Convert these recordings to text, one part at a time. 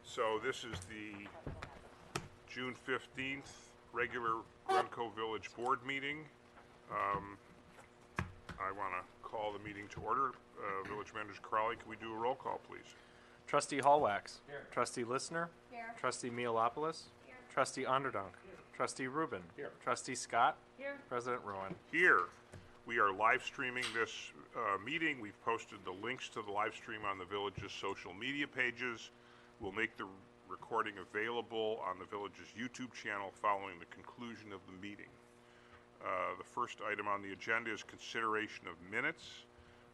So this is the June 15th regular Glencoe Village Board meeting. I want to call the meeting to order. Village Manager Crowley, can we do a roll call, please? Trustee Hallwax. Here. Trustee Listener. Here. Trustee Mealopoulos. Here. Trustee Onderdonk. Trustee Rubin. Here. Trustee Scott. Here. President Rowan. Here. We are live streaming this meeting. We've posted the links to the live stream on the village's social media pages. We'll make the recording available on the village's YouTube channel following the conclusion of the meeting. The first item on the agenda is consideration of minutes.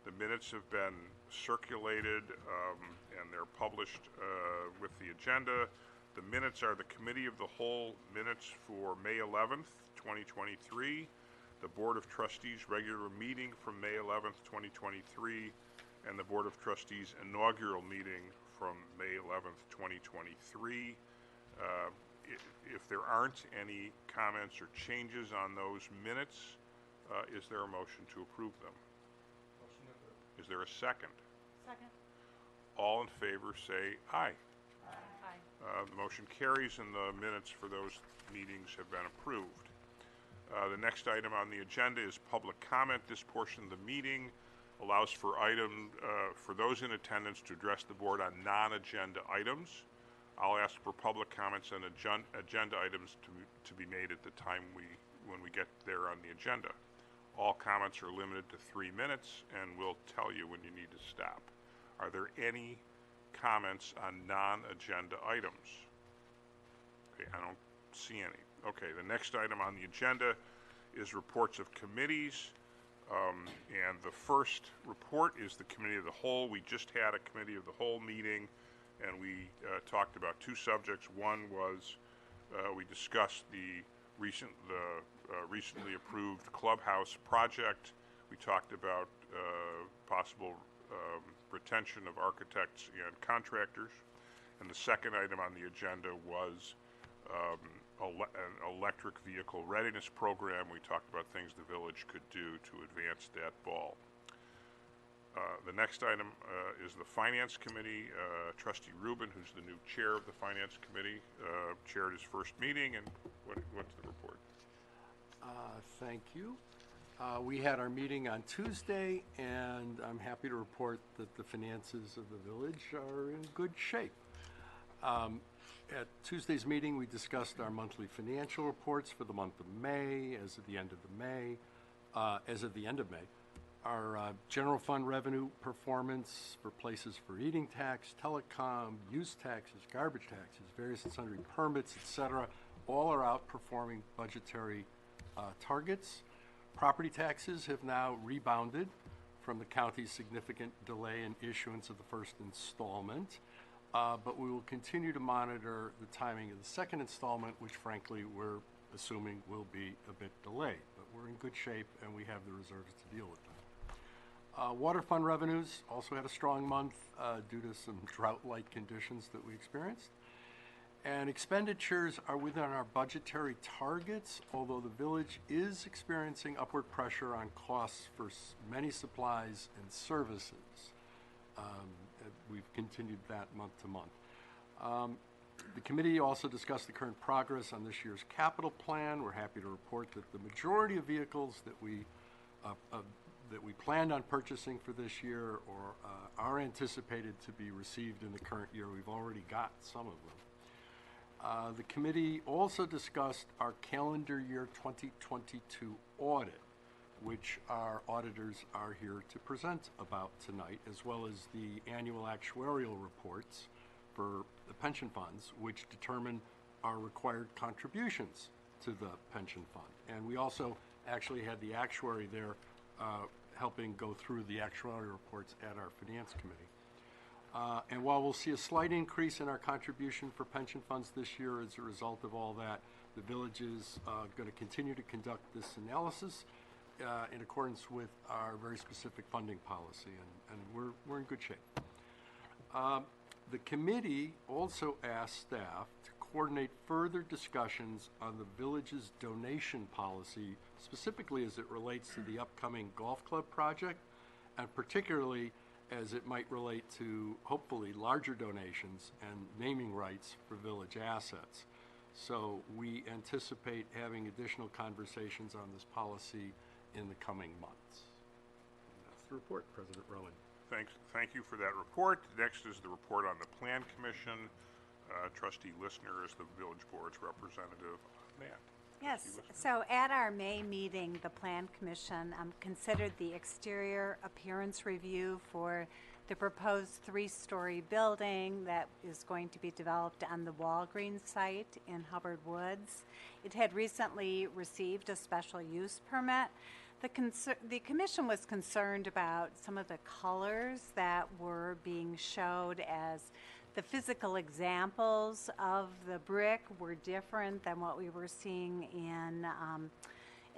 The minutes have been circulated and they're published with the agenda. The minutes are the Committee of the Whole minutes for May 11th, 2023, the Board of Trustees regular meeting from May 11th, 2023, and the Board of Trustees inaugural meeting from May 11th, 2023. If there aren't any comments or changes on those minutes, is there a motion to approve them? Motion approved. Is there a second? Second. All in favor say aye. Aye. The motion carries and the minutes for those meetings have been approved. The next item on the agenda is public comment. This portion of the meeting allows for those in attendance to address the board on non-agenda items. I'll ask for public comments on agenda items to be made at the time when we get there on the agenda. All comments are limited to 3 minutes, and we'll tell you when you need to stop. Are there any comments on non-agenda items? Okay, I don't see any. Okay, the next item on the agenda is reports of committees. And the first report is the Committee of the Whole. We just had a Committee of the Whole meeting, and we talked about two subjects. One was we discussed the recently approved clubhouse project. We talked about possible retention of architects and contractors. And the second item on the agenda was an electric vehicle readiness program. We talked about things the village could do to advance that ball. The next item is the Finance Committee. Trustee Rubin, who's the new chair of the Finance Committee, chaired his first meeting, and what's the report? Thank you. We had our meeting on Tuesday, and I'm happy to report that the finances of the village are in good shape. At Tuesday's meeting, we discussed our monthly financial reports for the month of May. As of the end of May, our general fund revenue performance for places for eating tax, telecom, use taxes, garbage taxes, various and sundry permits, etc., all are outperforming budgetary targets. Property taxes have now rebounded from the county's significant delay in issuance of the first installment. But we will continue to monitor the timing of the second installment, which frankly we're assuming will be a bit delayed. But we're in good shape and we have the reserves to deal with them. Water fund revenues also had a strong month due to some drought-like conditions that we experienced. And expenditures are within our budgetary targets, although the village is experiencing upward pressure on costs for many supplies and services. We've continued that month to month. The committee also discussed the current progress on this year's capital plan. We're happy to report that the majority of vehicles that we planned on purchasing for this year or are anticipated to be received in the current year. We've already got some of them. The committee also discussed our calendar year 2022 audit, which our auditors are here to present about tonight, as well as the annual actuarial reports for the pension funds, which determine our required contributions to the pension fund. And we also actually had the actuary there helping go through the actuarial reports at our finance committee. And while we'll see a slight increase in our contribution for pension funds this year as a result of all that, the village is going to continue to conduct this analysis in accordance with our very specific funding policy, and we're in good shape. The committee also asked staff to coordinate further discussions on the village's donation policy, specifically as it relates to the upcoming golf club project, and particularly as it might relate to hopefully larger donations and naming rights for village assets. So we anticipate having additional conversations on this policy in the coming months. And that's the report, President Rowan. Thank you for that report. Next is the report on the Plan Commission. Trustee Listener is the village board's representative on that. Yes, Trustee Listener. so at our May meeting, the Plan Commission considered the exterior appearance review for the proposed three-story building that is going to be developed on the Walgreens site in Hubbard Woods. It had recently received a special use permit. The commission was concerned about some of the colors that were being showed as the physical examples of the brick were different than what we were seeing in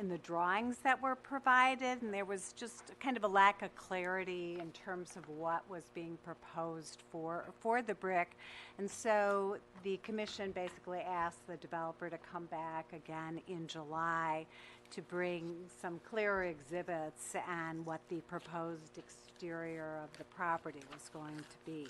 the drawings that were provided, and there was just kind of a lack of clarity in terms of what was being proposed for the brick. And so the commission basically asked the developer to come back again in July to bring some clearer exhibits on what the proposed exterior of the property was going to be.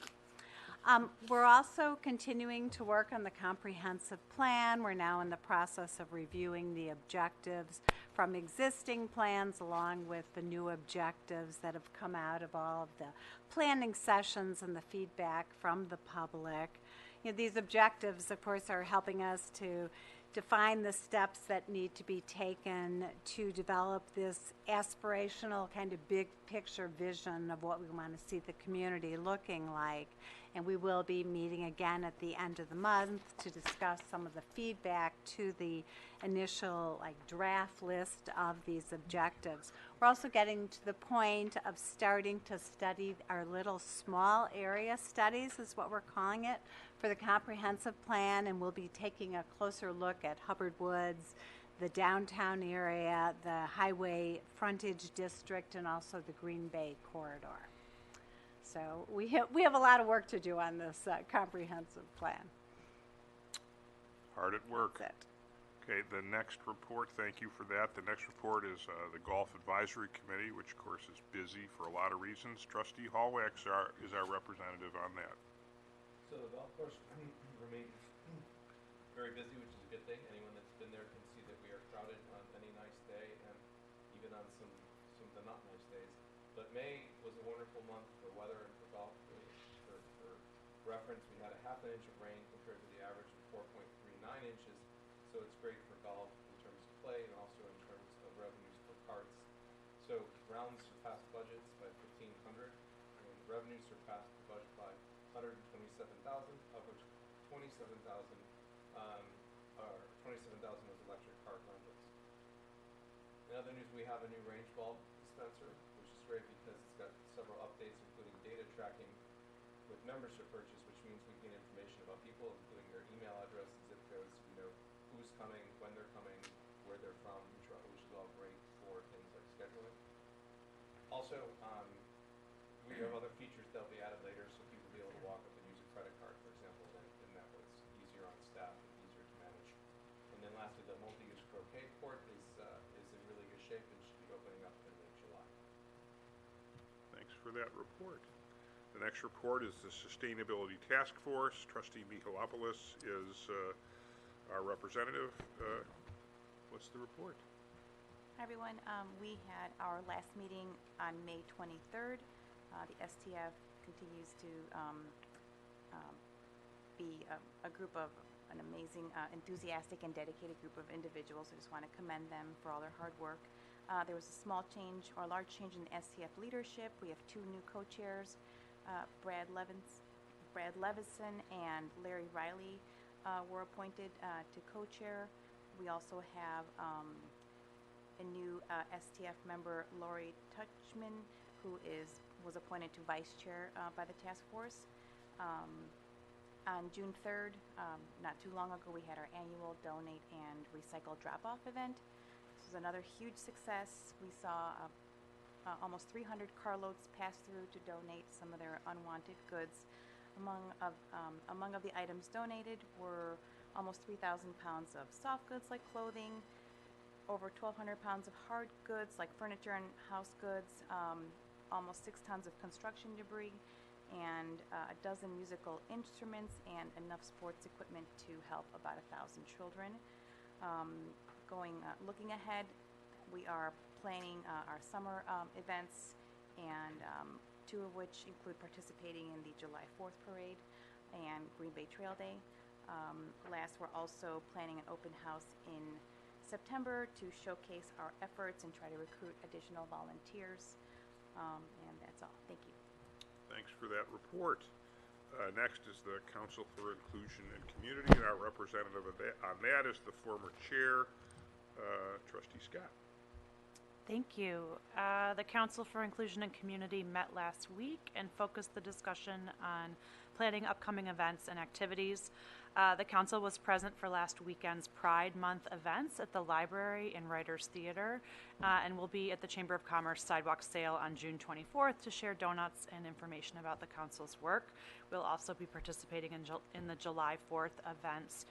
We're also continuing to work on the comprehensive plan. We're now in the process of reviewing the objectives from existing plans along with the new objectives that have come out of all of the planning sessions and the feedback from the public. You know, these objectives, of course, are helping us to define the steps that need to be taken to develop this aspirational kind of big picture vision of what we want to see the community looking like. And we will be meeting again at the end of the month to discuss some of the feedback to the initial draft list of these objectives. We're also getting to the point of starting to study our little small area studies, is what we're calling it, for the comprehensive plan, and we'll be taking a closer look at Hubbard Woods, the downtown area, the highway frontage district, and also the Green Bay corridor. So we have a lot of work to do on this comprehensive plan. Hard at work. That's it. Okay, the next report, thank you for that. The next report is the Golf Advisory Committee, which of course is busy for a lot of reasons. Trustee Hallwax is our representative on that. So the golf course remains very busy, which is a good thing. Anyone that's been there can see that we are crowded on any nice day and even on some of the not nice days. But May was a wonderful month for weather and for golf. For reference, we had a half an inch of rain compared to the average of 4.39 inches. So it's great for golf in terms of play and also in terms of revenues for carts. So rounds surpassed budgets by 1,500 and revenues surpassed the budget by 127,000, of which 27,000 was electric cart rentals. In other news, we have a new range bulb dispenser, which is great because it's got several updates, including data tracking with membership purchase, which means we get information about people, including their email address and zip codes. We know who's coming, when they're coming, where they're from, which is all great for things like scheduling. Also, we have other features that'll be added later, so people will be able to walk up and use a credit card, for example, and that was easier on staff and easier to manage. And then lastly, the multi-use croquet court is in really good shape and should be opening up in late July. Thanks for that report. The next report is the Sustainability Task Force. Trustee Michalopoulos is our representative. What's the report? Hi, everyone. We had our last meeting on May 23rd. The STF continues to be a group of an amazing, enthusiastic, and dedicated group of individuals. I just want to commend them for all their hard work. There was a small change or large change in the STF leadership. We have two new co-chairs, Brad Levison and Larry Riley were appointed to co-chair. We also have a new STF member, Lori Touchman, who was appointed to vice chair by the task force. On June 3rd, not too long ago, we had our annual Donate and Recycle Drop-Off event. This was another huge success. We saw almost 300 carloads pass through to donate some of their unwanted goods. Among of the items donated were almost 3,000 pounds of soft goods like clothing, over 1,200 pounds of hard goods like furniture and house goods, almost 6 tons of construction debris, and a dozen musical instruments, and enough sports equipment to help about 1,000 children. Looking ahead, we are planning our summer events, and 2 of which include participating in the July 4th parade and Green Bay Trail Day. Last, we're also planning an open house in September to showcase our efforts and try to recruit additional volunteers. And that's all. Thank you. Thanks for that report. Next is the Council for Inclusion and Community, and our representative on that is the former chair, Trustee Scott. Thank you. The Council for Inclusion and Community met last week and focused the discussion on planning upcoming events and activities. The council was present for last weekend's Pride Month events at the library and Writers Theater, and will be at the Chamber of Commerce sidewalk sale on June 24th to share donuts and information about the council's work. We'll also be participating in the July 4th events.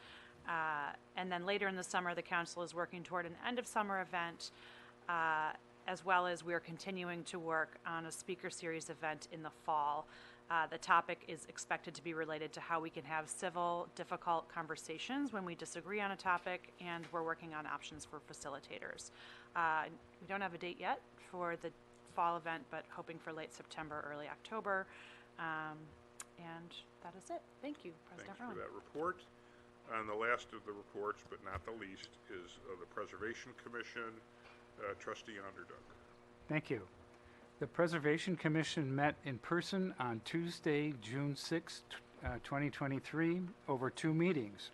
And then later in the summer, the council is working toward an end of summer event, as well as we are continuing to work on a speaker series event in the fall. The topic is expected to be related to how we can have civil, difficult conversations when we disagree on a topic, and we're working on options for facilitators. We don't have a date yet for the fall event, but hoping for late September, early October. And that is it. Thank you, President Rowan. Thanks for that report. And the last of the reports, but not the least, is the Preservation Commission. Trustee Underdog. Thank you. The Preservation Commission met in person on Tuesday, June 6, 2023, over 2 meetings.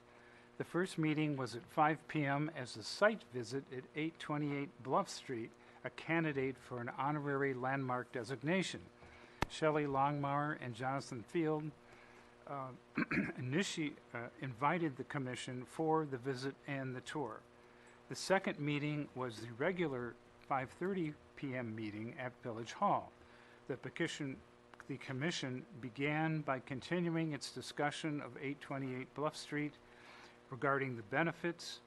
The first meeting was at 5 p.m. as a site visit at 828 Bluff Street, a candidate for an honorary landmark designation. Shelley Longmire and Jonathan Field invited the commission for the visit and the tour. The second meeting was the regular 5:30 p.m. meeting at Village Hall. The commission began by continuing its discussion of 828 Bluff Street regarding the benefits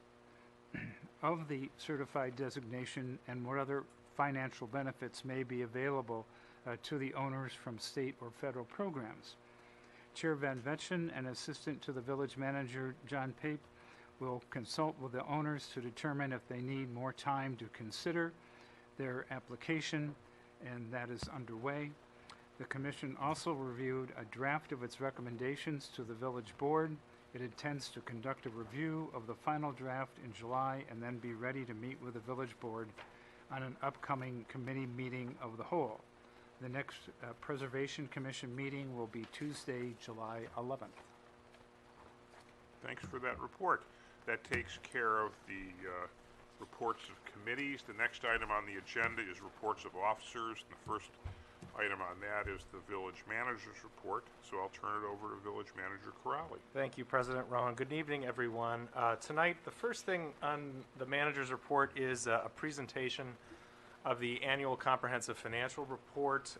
of the certified designation and what other financial benefits may be available to the owners from state or federal programs. Chair Van Vetchen and Assistant to the Village Manager John Pape will consult with the owners to determine if they need more time to consider their application, and that is underway. The Commission also reviewed a draft of its recommendations to the Village Board. It intends to conduct a review of the final draft in July and then be ready to meet with the Village Board on an upcoming committee meeting of the whole. The next Preservation Commission meeting will be Tuesday, July 11th. Thanks for that report. That takes care of the reports of committees. The next item on the agenda is reports of officers. And the first item on that is the village manager's report. So I'll turn it over to Village Manager Corrali. Thank you, President Rowan. Good evening, everyone. Tonight, the first thing on the manager's report is a presentation of the annual comprehensive financial report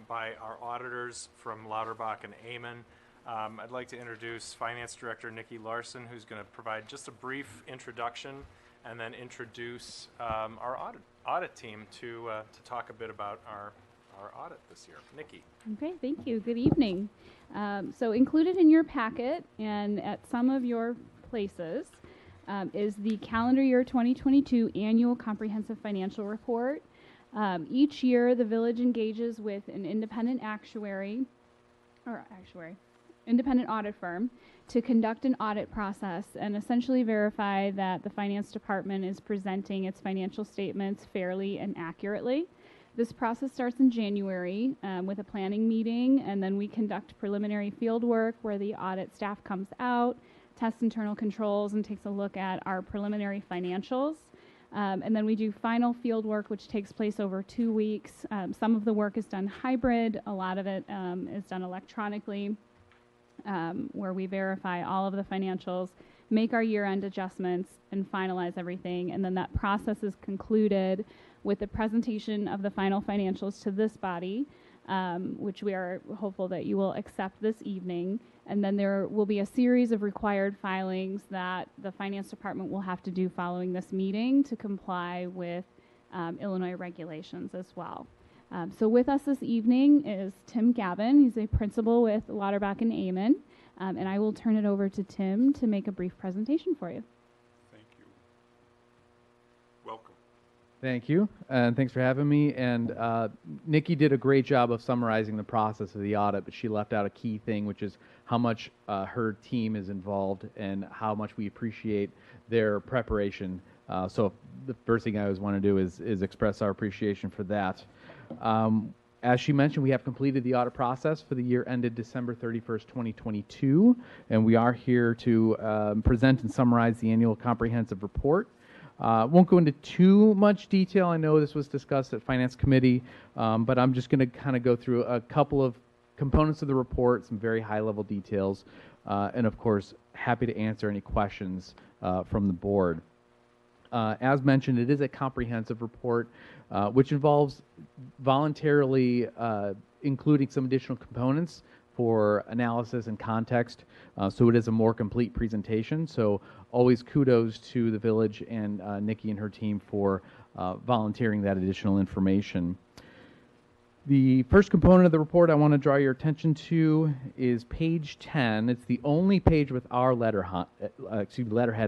by our auditors from Lauterbach and Amon. I'd like to introduce Finance Director Nikki Larson, who's going to provide just a brief introduction and then introduce our audit team to talk a bit about our audit this year. Nikki. Okay, thank you. Good evening. So included in your packet and at some of your places is the calendar year 2022 annual comprehensive financial report. Each year, the village engages with an independent independent audit firm to conduct an audit process and essentially verify that the finance department is presenting its financial statements fairly and accurately. This process starts in January with a planning meeting, and then we conduct preliminary field work where the audit staff comes out, tests internal controls, and takes a look at our preliminary financials. And then we do final field work, which takes place over 2 weeks. Some of the work is done hybrid. A lot of it is done electronically, where we verify all of the financials, make our year-end adjustments, and finalize everything. And then that process is concluded with the presentation of the final financials to this body, which we are hopeful that you will accept this evening. And then there will be a series of required filings that the finance department will have to do following this meeting to comply with Illinois regulations as well. So with us this evening is Tim Gavin. He's a principal with Lauterbach and Amon. And I will turn it over to Tim to make a brief presentation for you. Thank you. Welcome. Thank you, and thanks for having me. And Nikki did a great job of summarizing the process of the audit, but she left out a key thing, which is how much her team is involved and how much we appreciate their preparation. So the first thing I always want to do is express our appreciation for that. As she mentioned, we have completed the audit process for the year ended December 31st, 2022, and we are here to present and summarize the annual comprehensive report. Won't go into too much detail. I know this was discussed at Finance Committee, but I'm just going to kind of go through a couple of components of the report, some very high-level details, and of course, happy to answer any questions from the board. As mentioned, it is a comprehensive report, which involves voluntarily including some additional components for analysis and context, so it is a more complete presentation. So always kudos to the village and Nikki and her team for volunteering that additional information. The first component of the report I want to draw your attention to is page 10. It's the only page with our letterhead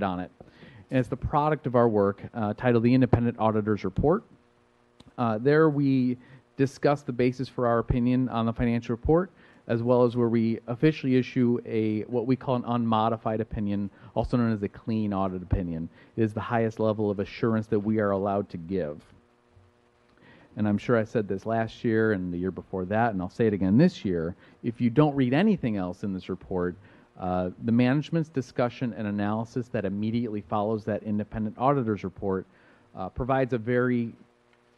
on it. And it's the product of our work titled The Independent Auditor's Report. There we discuss the basis for our opinion on the financial report, as well as where we officially issue what we call an unmodified opinion, also known as a clean audit opinion. It is the highest level of assurance that we are allowed to give. And I'm sure I said this last year and the year before that, and I'll say it again this year. If you don't read anything else in this report, the management's discussion and analysis that immediately follows that independent auditor's report provides a very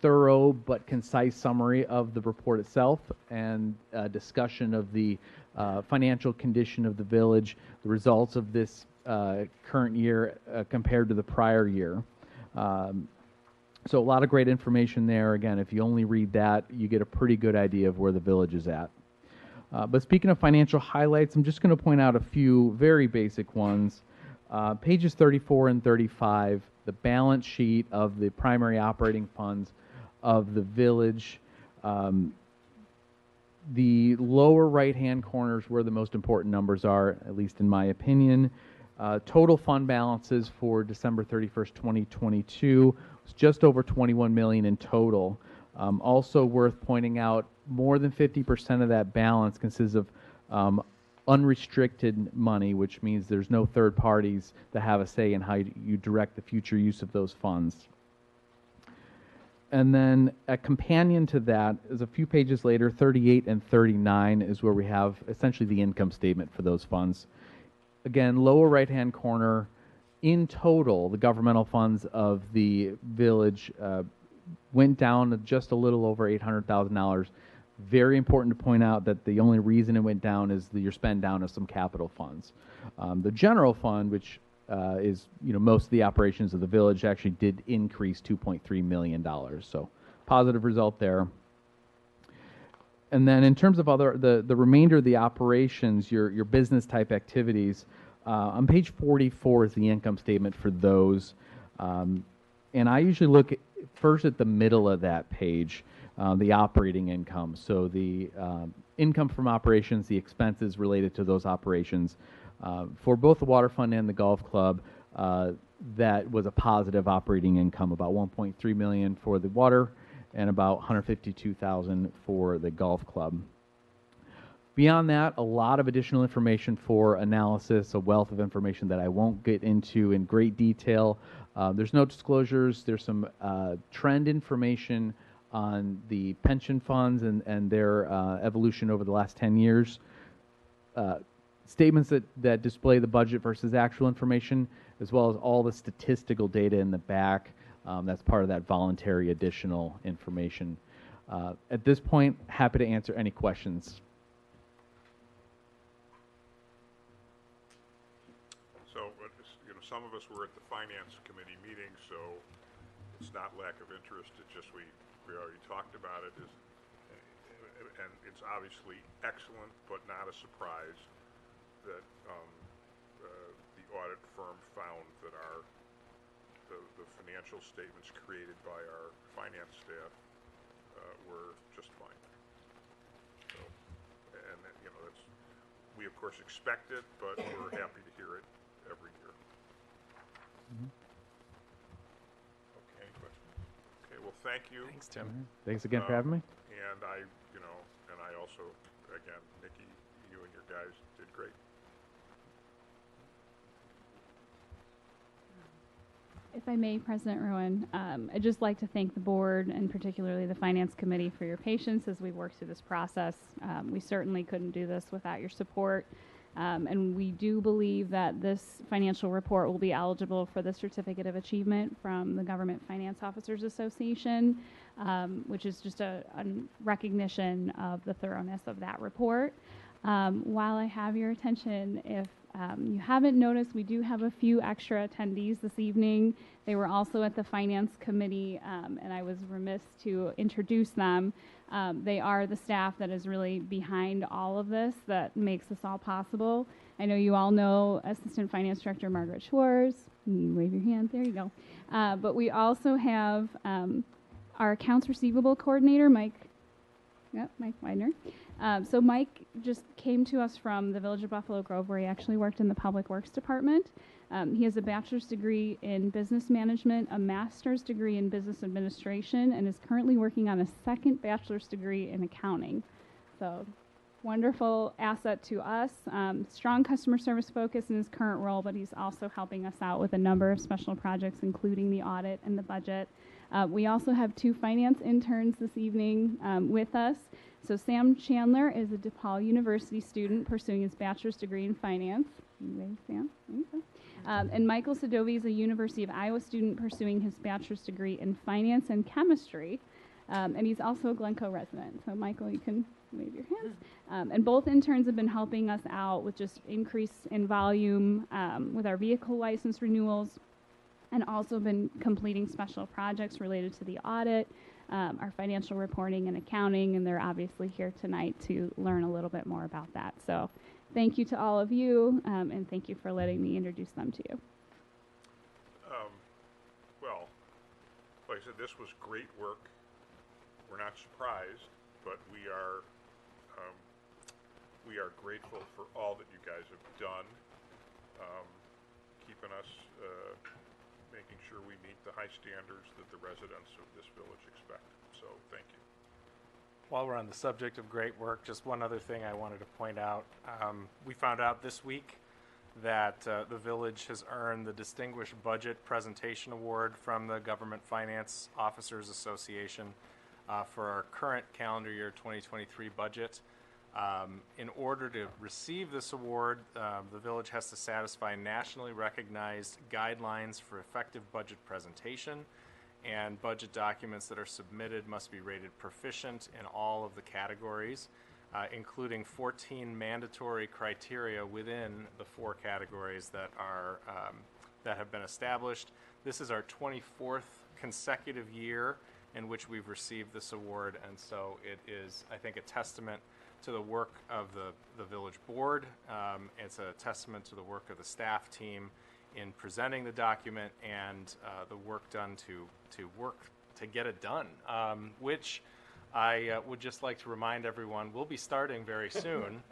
thorough but concise summary of the report itself and discussion of the financial condition of the village, the results of this current year compared to the prior year. So a lot of great information there. Again, if you only read that, you get a pretty good idea of where the village is at. But speaking of financial highlights, I'm just going to point out a few very basic ones. Pages 34 and 35, the balance sheet of the primary operating funds of the village. The lower right-hand corners where the most important numbers are, at least in my opinion. Total fund balances for December 31st, 2022 was just over $21 million in total. Also worth pointing out, more than 50% of that balance consists of unrestricted money, which means there's no third parties that have a say in how you direct the future use of those funds. And then a companion to that is a few pages later, 38 and 39, is where we have essentially the income statement for those funds. Again, lower right-hand corner, in total, the governmental funds of the village went down to just a little over $800,000. Very important to point out that the only reason it went down is your spend down of some capital funds. The general fund, which is most of the operations of the village, actually did increase $2.3 million. So positive result there. And then in terms of the remainder of the operations, your business type activities, on page 44 is the income statement for those. And I usually look first at the middle of that page, the operating income. So the income from operations, the expenses related to those operations. For both the water fund and the golf club, that was a positive operating income, about $1.3 million for the water and about $152,000 for the golf club. Beyond that, a lot of additional information for analysis, a wealth of information that I won't get into in great detail. There's no disclosures. There's some trend information on the pension funds and their evolution over the last 10 years. Statements that display the budget versus actual information, as well as all the statistical data in the back. That's part of that voluntary additional information. At this point, happy to answer any questions. So, some of us were at the Finance Committee meeting, so it's not lack of interest. It's just we already talked about it, and it's obviously excellent, but not a surprise that the audit firm found that the financial statements created by our finance staff were just fine. So, and that's, we of course expect it, but we're happy to hear it every year. Okay, good. Okay, well, thank you. Thanks, Tim. Thanks again for having me. And I also, again, Nikki, you and your guys did great. If I may, President Rowan, I'd just like to thank the board and particularly the Finance Committee for your patience as we work through this process. We certainly couldn't do this without your support. And we do believe that this financial report will be eligible for the Certificate of Achievement from the Government Finance Officers Association, which is just a recognition of the thoroughness of that report. While I have your attention, if you haven't noticed, we do have a few extra attendees this evening. They were also at the Finance Committee, and I was remiss to introduce them. They are the staff that is really behind all of this that makes this all possible. I know you all know Assistant Finance Director Margaret Schwartz. You wave your hand. There you go. But we also have our Accounts Receivable Coordinator, Mike Widener. So Mike just came to us from the Village of Buffalo Grove, where he actually worked in the Public Works Department. He has a bachelor's degree in business management, a master's degree in business administration, and is currently working on a second bachelor's degree in accounting. So wonderful asset to us. Strong customer service focus in his current role, but he's also helping us out with a number of special projects, including the audit and the budget. We also have 2 finance interns this evening with us. So Sam Chandler is a DePaul University student pursuing his bachelor's degree in finance. Anyway, Sam, there you go. And Michael Sadovi is a University of Iowa student pursuing his bachelor's degree in finance and chemistry. And he's also a Glencoe resident. So Michael, you can wave your hands. And both interns have been helping us out with just increase in volume with our vehicle license renewals, and also been completing special projects related to the audit, our financial reporting and accounting, and they're obviously here tonight to learn a little bit more about that. So thank you to all of you, and thank you for letting me introduce them to you. Well, like I said, this was great work. We're not surprised, but we are grateful for all that you guys have done, keeping us, making sure we meet the high standards that the residents of this village expect. So thank you. While we're on the subject of great work, just one other thing I wanted to point out. We found out this week that the village has earned the Distinguished Budget Presentation Award from the Government Finance Officers Association for our current calendar year 2023 budget. In order to receive this award, the village has to satisfy nationally recognized guidelines for effective budget presentation, and budget documents that are submitted must be rated proficient in all of the categories, including 14 mandatory criteria within the 4 categories that are that have been established. This is our 24th consecutive year in which we've received this award, and so it is, I think, a testament to the work of the village board. It's a testament to the work of the staff team in presenting the document and the work done to work to get it done, which I would just like to remind everyone we'll be starting very soon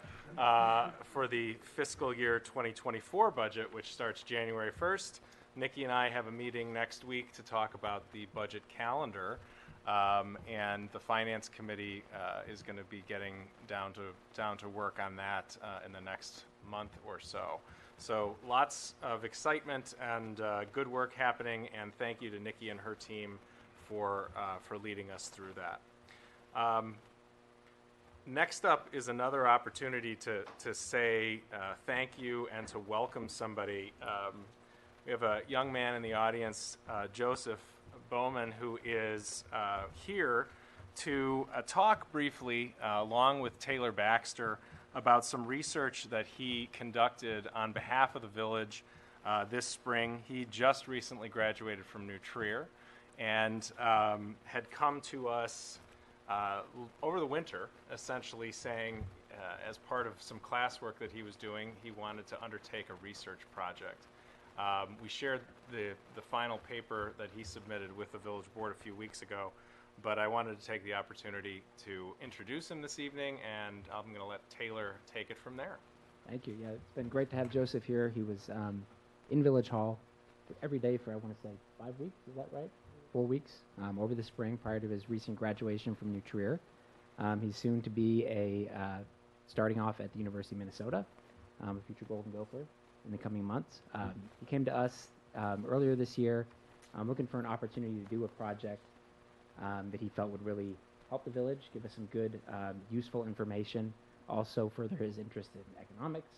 for the fiscal year 2024 budget, which starts January 1st. Nikki and I have a meeting next week to talk about the budget calendar. And the Finance Committee is going to be getting down to work on that in the next month or so. So lots of excitement and good work happening, and thank you to Nikki and her team for leading us through that. Next up is another opportunity to say thank you and to welcome somebody. We have a young man in the audience, Joseph Bowman, who is here to talk briefly, along with Taylor Baxter, about some research that he conducted on behalf of the village this spring. He just recently graduated from New Trier and had come to us over the winter, essentially saying, as part of some classwork that he was doing, he wanted to undertake a research project. We shared the final paper that he submitted with the village board a few weeks ago, but I wanted to take the opportunity to introduce him this evening, and I'm going to let Taylor take it from there. Thank you. Yeah, it's been great to have Joseph here. He was in Village Hall every day for, I want to say, 5 weeks. Is that right? 4 weeks over the spring prior to his recent graduation from New Trier. He's soon to be starting off at the University of Minnesota, a future Golden Gopher in the coming months. He came to us earlier this year looking for an opportunity to do a project that he felt would really help the village, give us some good, useful information, also further his interest in economics.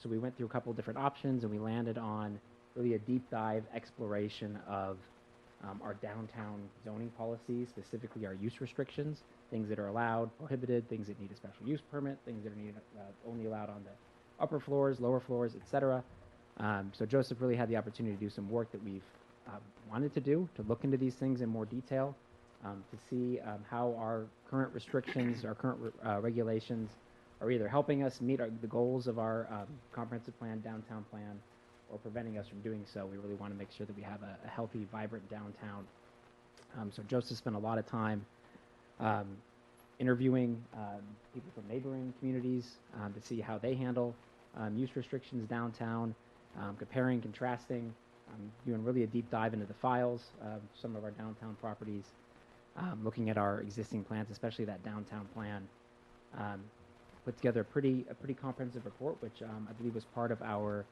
So we went through a couple of different options, and we landed on really a deep dive exploration of our downtown zoning policies, specifically our use restrictions, things that are allowed, prohibited, things that need a special use permit, things that are only allowed on the upper floors, lower floors, etc. So Joseph really had the opportunity to do some work that we've wanted to do, to look into these things in more detail, to see how our current restrictions, our current regulations are either helping us meet the goals of our comprehensive plan, downtown plan, or preventing us from doing so. We really want to make sure that we have a healthy, vibrant downtown. So Joseph spent a lot of time interviewing people from neighboring communities to see how they handle use restrictions downtown, comparing, contrasting, doing really a deep dive into the files of some of our downtown properties, looking at our existing plans, especially that downtown plan. Put together a pretty comprehensive report, which I believe was part of our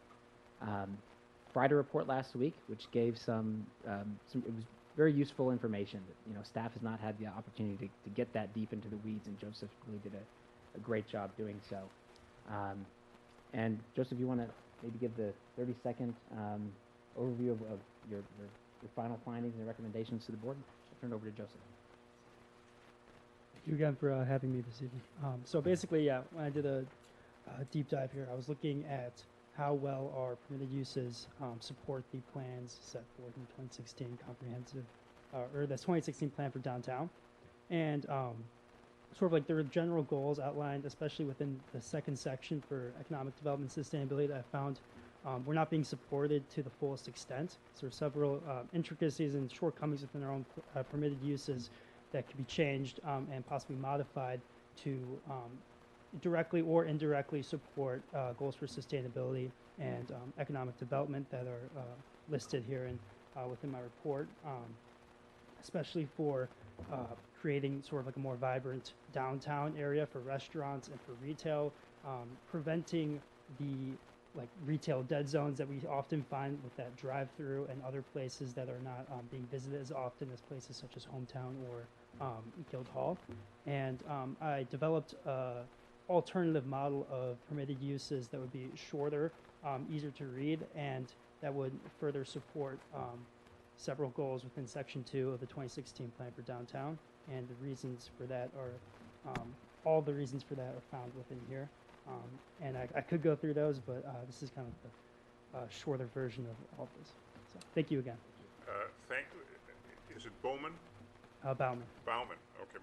Friday report last week, which gave some it was very useful information that staff has not had the opportunity to get that deep into the weeds, and Joseph really did a great job doing so. And Joseph, you want to maybe give the 30-second overview of your final findings and recommendations to the board? I'll turn it over to Joseph. Thank you again for having me this evening. So basically, yeah, when I did a deep dive here, I was looking at how well our permitted uses support the plans set forth in the 2016 comprehensive, or the 2016 plan for downtown. And sort of like there are general goals outlined, especially within the second section for economic development and sustainability, that I found we're not being supported to the fullest extent. So there are several intricacies and shortcomings within our own permitted uses that could be changed and possibly modified to directly or indirectly support goals for sustainability and economic development that are listed here within my report, especially for creating sort of like a more vibrant downtown area for restaurants and for retail, preventing the retail dead zones that we often find with that drive-through and other places that are not being visited as often as places such as Hometown or Guildhall. And I developed an alternative model of permitted uses that would be shorter, easier to read, and that would further support several goals within Section 2 of the 2016 Plan for Downtown. And the reasons for that are, all the reasons for that are found within here. And I could go through those, but this is kind of the shorter version of all this. So thank you again. Is it Bowman? Bauman. Bauman. Okay,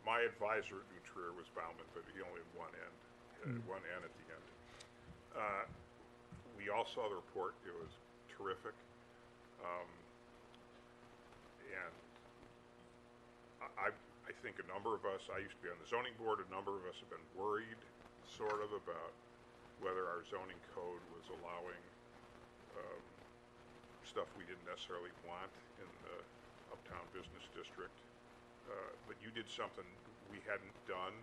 my advisor at New Trier was Bauman, but he only had one end, one N at the end. We all saw the report. It was terrific. And I think a number of us, I used to be on the zoning board, a number of us have been worried sort of about whether our zoning code was allowing stuff we didn't necessarily want in the Uptown Business District. But you did something we hadn't done.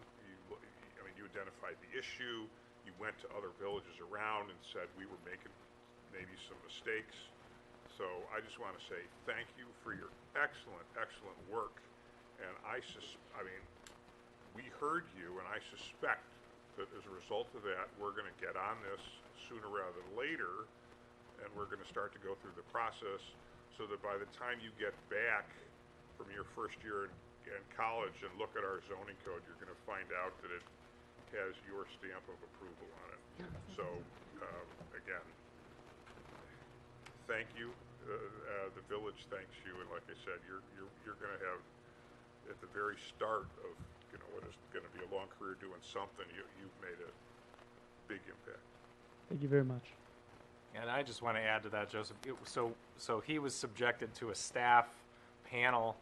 You identified the issue. You went to other villages around and said we were making maybe some mistakes. So I just want to say thank you for your excellent, excellent work. And we heard you, and I suspect that as a result of that, we're going to get on this sooner rather than later, and we're going to start to go through the process so that by the time you get back from your first year in college and look at our zoning code, you're going to find out that it has your stamp of approval on it. So, again, thank you. The village thanks you, and like I said, you're going to have, at the very start of what is going to be a long career doing something, you've made a big impact. Thank you very much. And I just want to add to that, Joseph. So he was subjected to a staff panel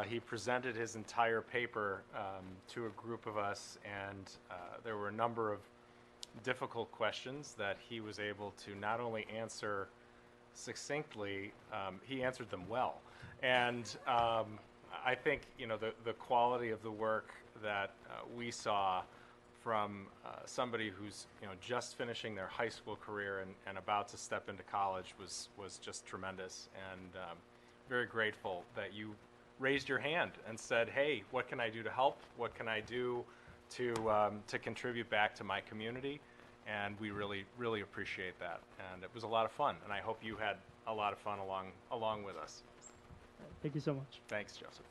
he presented his entire paper to a group of us, and there were a number of difficult questions that he was able to not only answer succinctly, he answered them well. And I think, the quality of the work that we saw from somebody who's, just finishing their high school career and about to step into college was just tremendous. And very grateful that you raised your hand and said, hey, what can I do to help? What can I do to contribute back to my community? And we really, really appreciate that. And it was a lot of fun, and I hope you had a lot of fun along with us. Thank you so much. Thanks, Joseph.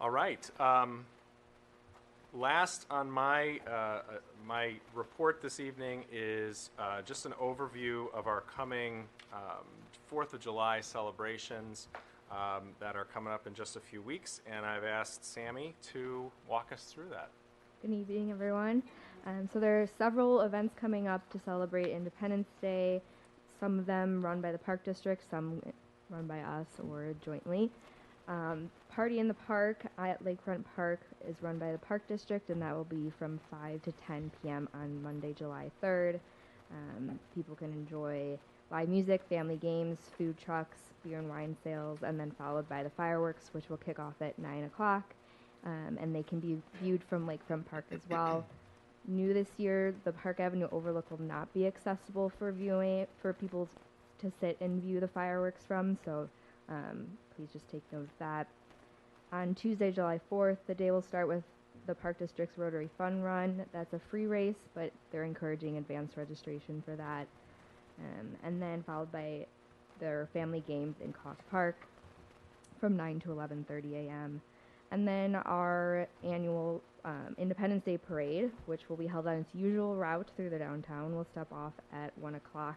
All right. Last on my my report this evening is just an overview of our coming 4th of July celebrations that are coming up in just a few weeks, and I've asked Sammy to walk us through that. Good evening, everyone. So there are several events coming up to celebrate Independence Day, some of them run by the Park District, some run by us or jointly. Party in the Park at Lakefront Park is run by the Park District, and that will be from 5 to 10 p.m. on Monday, July 3rd. People can enjoy live music, family games, food trucks, beer and wine sales, and then followed by the fireworks, which will kick off at 9 o'clock. And they can be viewed from Lakefront Park as well. New this year, the Park Avenue Overlook will not be accessible for viewing for people to sit and view the fireworks from, so please just take note of that. On Tuesday, July 4th, the day will start with the Park District's Rotary Fun Run. That's a free race, but they're encouraging advanced registration for that. And then followed by their family games in Coff Park from 9 to 11:30 a.m. And then our annual Independence Day Parade, which will be held on its usual route through the downtown, will step off at 1 o'clock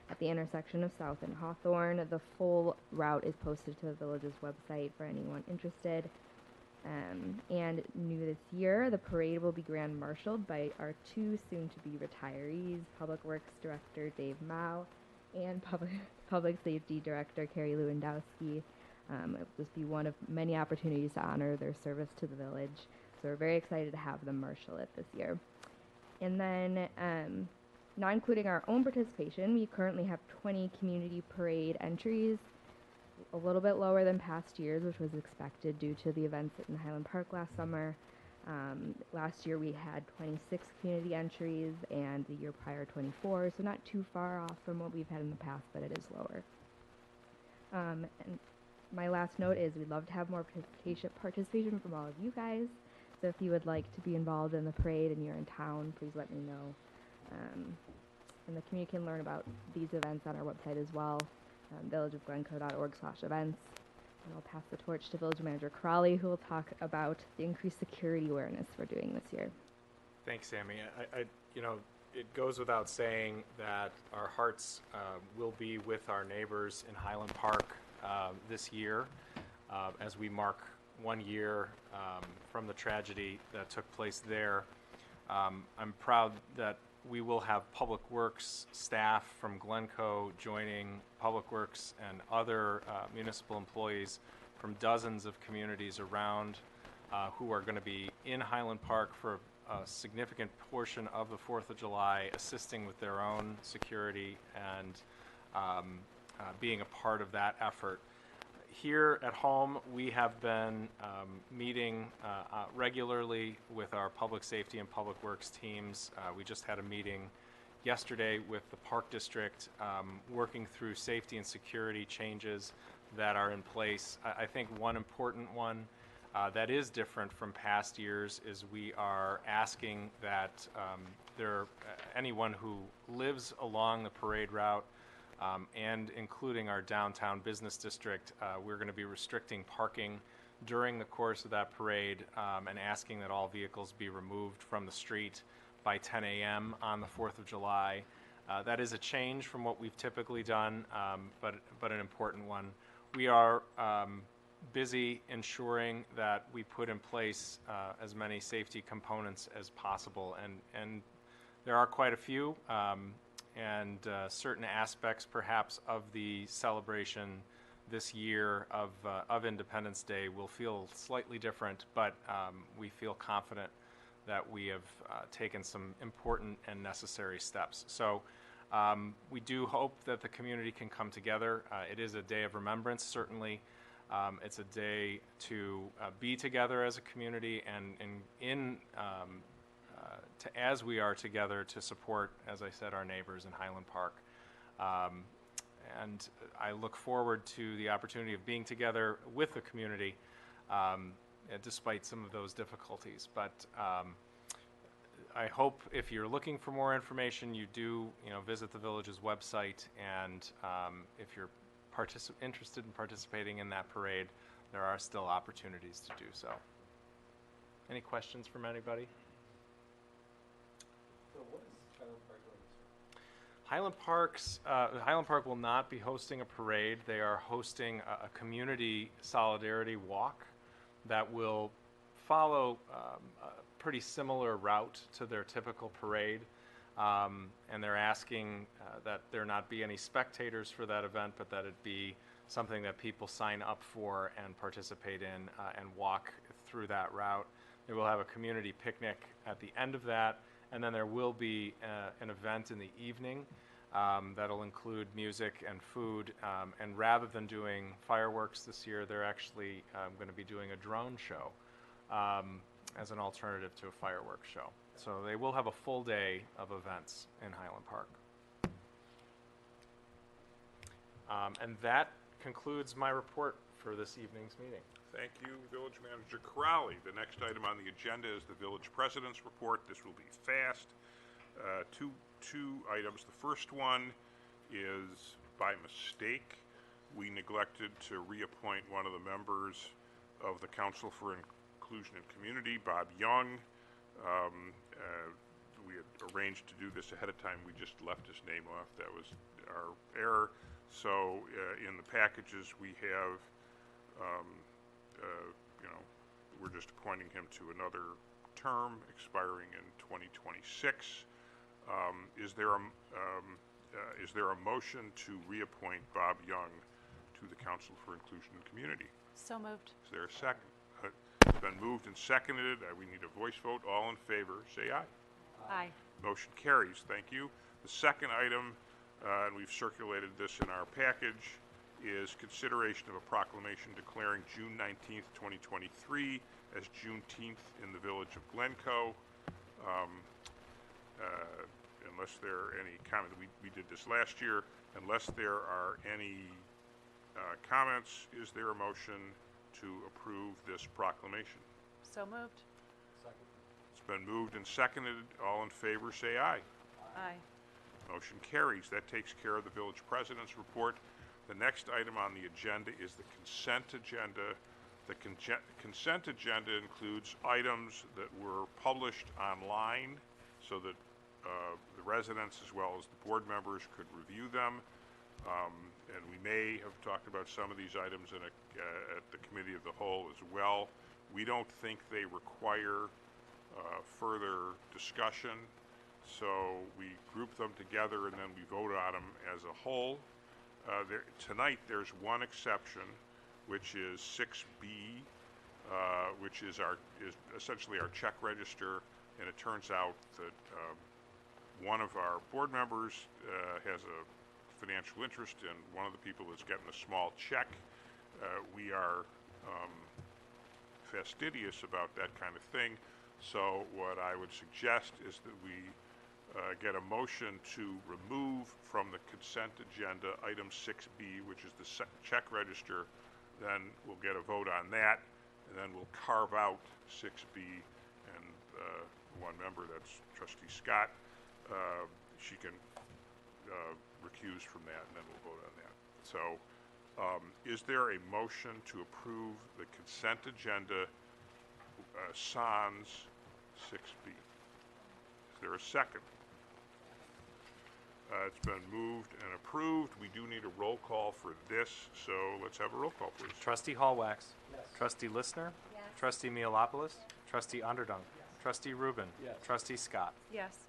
at the intersection of South and Hawthorne. The full route is posted to the village's website for anyone interested. And new this year, the parade will be grand marshaled by our two soon-to-be retirees, Public Works Director Dave Mao and Public Safety Director Carrie Lewandowski. It will just be one of many opportunities to honor their service to the village. So we're very excited to have them marshal it this year. And then, not including our own participation, we currently have 20 community parade entries, a little bit lower than past years, which was expected due to the events in Highland Park last summer. Last year we had 26 community entries, and the year prior 24, so not too far off from what we've had in the past, but it is lower. And my last note is we'd love to have more participation from all of you guys. So if you would like to be involved in the parade and you're in town, please let me know. And the community can learn about these events on our website as well, villageofglencoe.org/events. And I'll pass the torch to Village Manager Crawley, who will talk about the increased security awareness we're doing this year. Thanks, Sammy. It goes without saying that our hearts will be with our neighbors in Highland Park this year as we mark 1 year from the tragedy that took place there. I'm proud that we will have Public Works staff from Glencoe joining Public Works and other municipal employees from dozens of communities around who are going to be in Highland Park for a significant portion of the 4th of July, assisting with their own security and being a part of that effort. Here at home, we have been meeting regularly with our public safety and public works teams. We just had a meeting yesterday with the Park District, working through safety and security changes that are in place. I think one important one that is different from past years is we are asking that anyone who lives along the parade route and including our downtown business district, we're going to be restricting parking during the course of that parade and asking that all vehicles be removed from the street by 10 a.m. on the 4th of July. That is a change from what we've typically done, but an important one. We are busy ensuring that we put in place as many safety components as possible, and there are quite a few. and certain aspects perhaps of the celebration this year of Independence Day will feel slightly different, but we feel confident that we have taken some important and necessary steps. So we do hope that the community can come together. It is a day of remembrance, certainly. It's a day to be together as a community and as we are together to support, as I said, our neighbors in Highland Park. And I look forward to the opportunity of being together with the community despite some of those difficulties. But I hope if you're looking for more information, you do visit the village's website, and if you're interested in participating in that parade, there are still opportunities to do so. Any questions from anybody? So what is Highland Park doing this year? Highland Park will not be hosting a parade. They are hosting a community solidarity walk that will follow a pretty similar route to their typical parade. And they're asking that there not be any spectators for that event, but that it be something that people sign up for and participate in and walk through that route. They will have a community picnic at the end of that, and then there will be an event in the evening that'll include music and food. And rather than doing fireworks this year, they're actually going to be doing a drone show as an alternative to a fireworks show. So they will have a full day of events in Highland Park. And that concludes my report for this evening's meeting. Thank you, Village Manager Crowley. The next item on the agenda is the Village President's Report. This will be fast. Two items. The first one is, by mistake, we neglected to reappoint one of the members of the Council for Inclusion and Community, Bob Young. We had arranged to do this ahead of time. We just left his name off. That was our error. So in the packages we have, we're just appointing him to another term expiring in 2026. Is there a motion to reappoint Bob Young to the Council for Inclusion and Community? So moved. Is there a second? It's been moved and seconded. We need a voice vote. All in favor, say aye. Aye. Motion carries. Thank you. The second item, and we've circulated this in our package, is consideration of a proclamation declaring June 19th, 2023 as Juneteenth in the village of Glencoe. Unless there are any comments, we did this last year. Unless there are any comments, is there a motion to approve this proclamation? So moved. Second. It's been moved and seconded. All in favor, say aye. Aye. Motion carries. That takes care of the village president's report. The next item on the agenda is the consent agenda. The consent agenda includes items that were published online so that the residents as well as the board members could review them. And we may have talked about some of these items at the committee of the whole as well. We don't think they require further discussion, so we group them together and then we vote on them as a whole. Tonight there's one exception, which is 6B, which is essentially our check register, and it turns out that one of our board members has a financial interest in one of the people that's getting a small check. We are fastidious about that kind of thing, so what I would suggest is that we get a motion to remove from the consent agenda item 6B, which is the check register. Then we'll get a vote on that, and then we'll carve out 6B, and one member, that's Trustee Scott, she can recuse from that, and then we'll vote on that. So is there a motion to approve the consent agenda sans 6B? Is there a second? It's been moved and approved. We do need a roll call for this, so let's have a roll call, please. Trustee Hallwax. Yes. Trustee Listner. Yes. Trustee Mealopoulos. Trustee Underdunk. Trustee Rubin. Yes. Trustee Scott. Yes.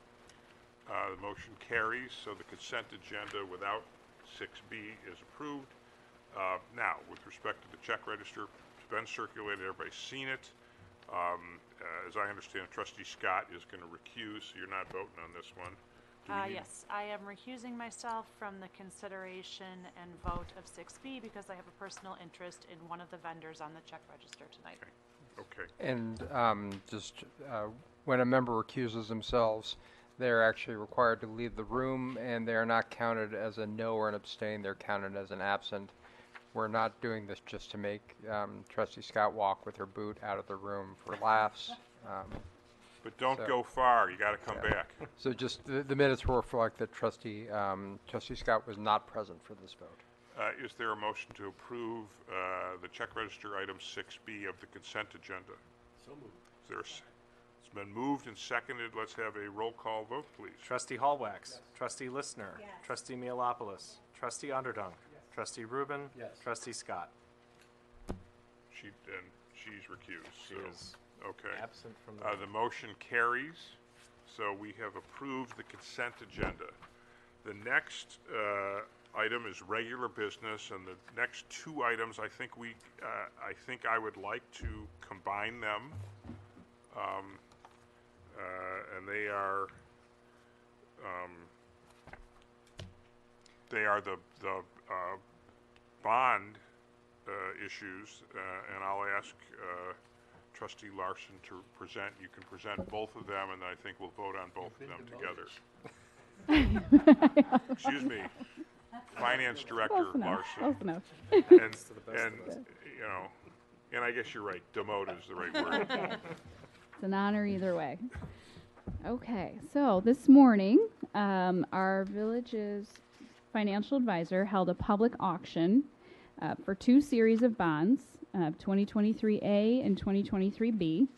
The motion carries, so the consent agenda without 6B is approved. Now, with respect to the check register, it's been circulated, everybody's seen it. As I understand, Trustee Scott is going to recuse, so you're not voting on this one. Do we need- Yes, I am recusing myself from the consideration and vote of 6B because I have a personal interest in one of the vendors on the check register tonight. Okay. And when a member recuses themselves, they're actually required to leave the room, and they're not counted as a no or an abstain. They're counted as an absent. We're not doing this just to make Trustee Scott walk with her boot out of the room for laughs. But don't So- go far, you got to come back. So just the minutes will reflect that Trustee Scott was not present for this vote. Is there a motion to approve the check register item 6B of the consent agenda? So moved. Is there it's been moved and seconded. Let's have a roll call vote, please. Trustee Hallwax. Trustee Listner. Trustee Mealopoulos. Trustee Underdunk. Trustee Rubin. Yes. Trustee Scott. She's recused. She so, is okay. absent from The motion carries, so we have approved the consent agenda. The next item is regular business, and the next two items, I think I would like to combine them, and they are the bond issues, and I'll ask Trustee Larson to present. You can present both of them, and I think we'll vote on both of them together. Excuse me, Finance Director Larson. Close enough. And I guess you're right, demote is the right word. It's an honor either way. Okay, so this morning, our village's financial advisor held a public auction for two series of bonds, 2023A and 2023B.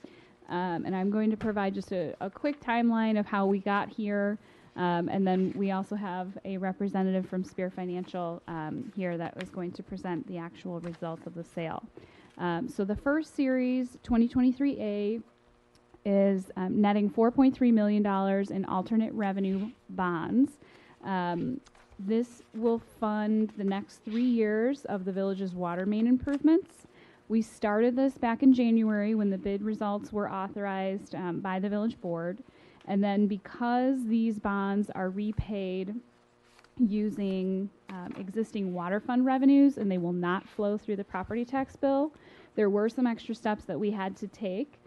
And I'm going to provide just a quick timeline of how we got here. And then we also have a representative from Spear Financial here that was going to present the actual results of the sale. So the first series, 2023A, is netting $4.3 million in alternate revenue bonds. This will fund the next 3 years of the village's water main improvements. We started this back in January when the bid results were authorized by the village board. And then because these bonds are repaid using existing water fund revenues and they will not flow through the property tax bill, there were some extra steps that we had to take.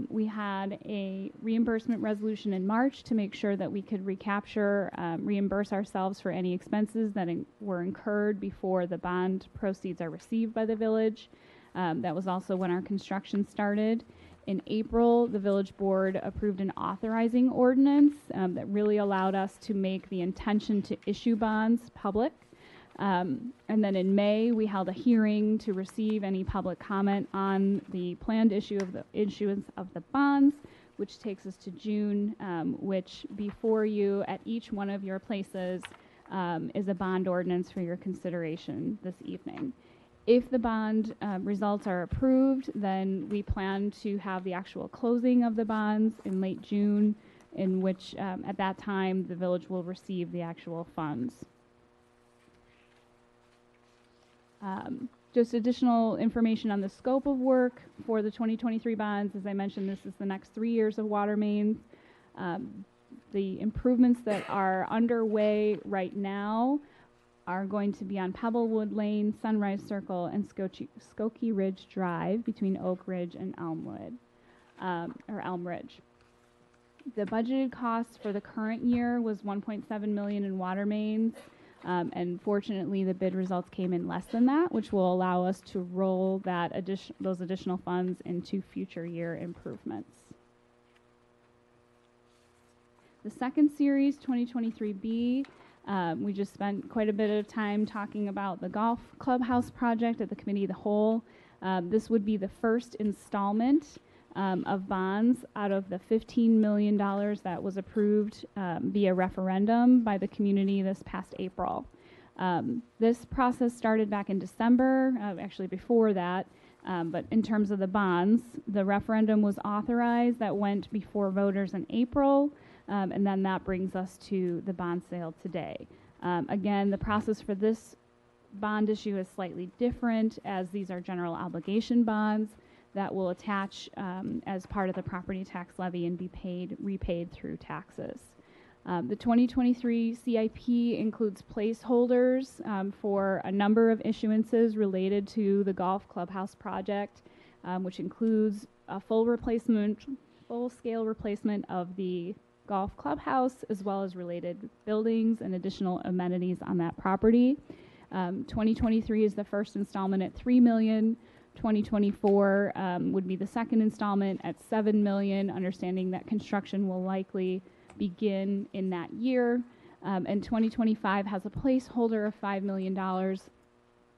We had a reimbursement resolution in March to make sure that we could recapture, reimburse ourselves for any expenses that were incurred before the bond proceeds are received by the village. That was also when our construction started. In April, the village board approved an authorizing ordinance that really allowed us to make the intention to issue bonds public. And then in May, we held a hearing to receive any public comment on the planned issuance of the bonds, which takes us to June, which before you at each one of your places is a bond ordinance for your consideration this evening. If the bond results are approved, then we plan to have the actual closing of the bonds in late June, in which at that time the village will receive the actual funds. Just additional information on the scope of work for the 2023 bonds. As I mentioned, this is the next 3 years of water mains. The improvements that are underway right now are going to be on Pebblewood Lane, Sunrise Circle, and Skokie Ridge Drive between Oak Ridge and Elm Ridge. The budgeted cost for the current year was $1.7 million in water mains, and fortunately the bid results came in less than that, which will allow us to roll those additional funds into future year improvements. The second series, 2023B, we just spent quite a bit of time talking about the golf clubhouse project at the committee of the whole. This would be the first installment of bonds out of the $15 million that was approved via referendum by the community this past April. This process started back in December, actually before that, But in terms of the bonds, the referendum was authorized. That went before voters in April, and then that brings us to the bond sale today. Again, the process for this bond issue is slightly different, as these are general obligation bonds that will attach as part of the property tax levy and be repaid through taxes. The 2023 CIP includes placeholders for a number of issuances related to the golf clubhouse project, which includes a full-scale replacement of the golf clubhouse, as well as related buildings and additional amenities on that property. 2023 is the first installment at $3 million. 2024 would be the second installment at $7 million, understanding that construction will likely begin in that year. And 2025 has a placeholder of $5 million.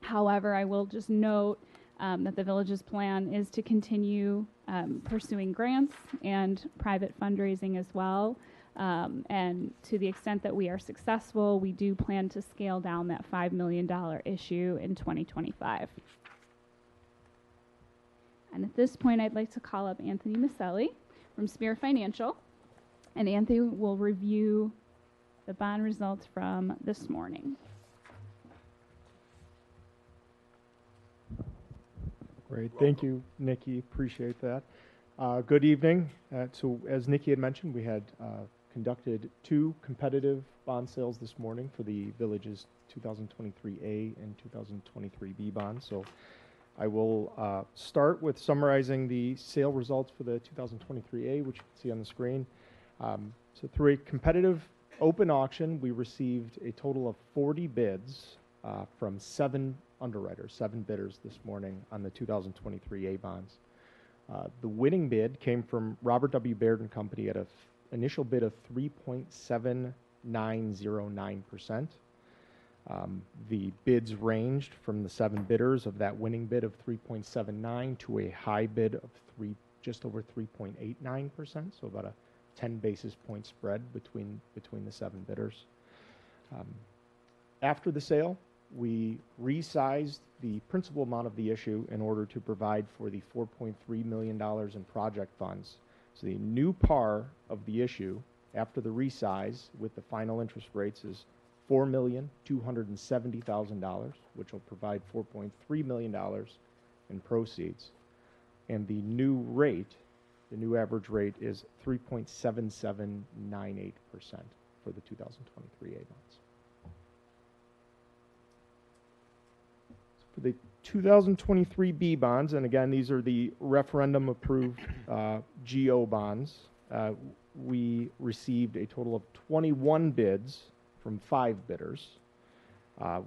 However, I will just note that the village's plan is to continue pursuing grants and private fundraising as well. And to the extent that we are successful, we do plan to scale down that $5 million issue in 2025. And at this point, I'd like to call up Anthony Maselli from Spear Financial. And Anthony will review the bond results from this morning. Great. Thank you, Nikki. Appreciate that. Good evening. So as Nikki had mentioned, we had conducted 2 competitive bond sales this morning for the village's 2023A and 2023B bonds. So I will start with summarizing the sale results for the 2023A, which you can see on the screen. So through a competitive open auction, we received a total of 40 bids from 7 underwriters, 7 bidders this morning on the 2023A bonds. The winning bid came from Robert W. Baird & Company at an initial bid of 3.7909%. The bids ranged from the 7 bidders of that winning bid of 3.79 to a high bid of just over 3.89%, so about a 10 basis point spread between the 7 bidders. After the sale, we resized the principal amount of the issue in order to provide for the $4.3 million in project funds. So the new par of the issue after the resize with the final interest rates is $4,270,000, which will provide $4.3 million in proceeds. And the new rate, the new average rate, is 3.7798% for the 2023A bonds. For the 2023B bonds, and again, these are the referendum-approved GO bonds, we received a total of 21 bids from 5 bidders,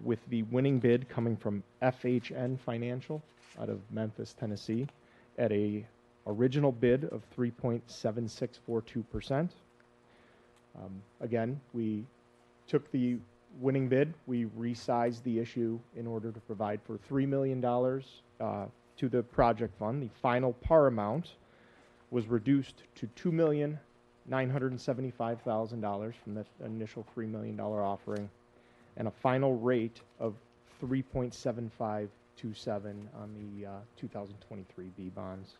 with the winning bid coming from FHN Financial out of Memphis, Tennessee, at a original bid of 3.7642%. Again, we took the winning bid, we resized the issue in order to provide for $3 million to the project fund. The final par amount was reduced to $2,975,000 from the initial $3 million offering, and a final rate of 3.7527 on the 2023B bonds.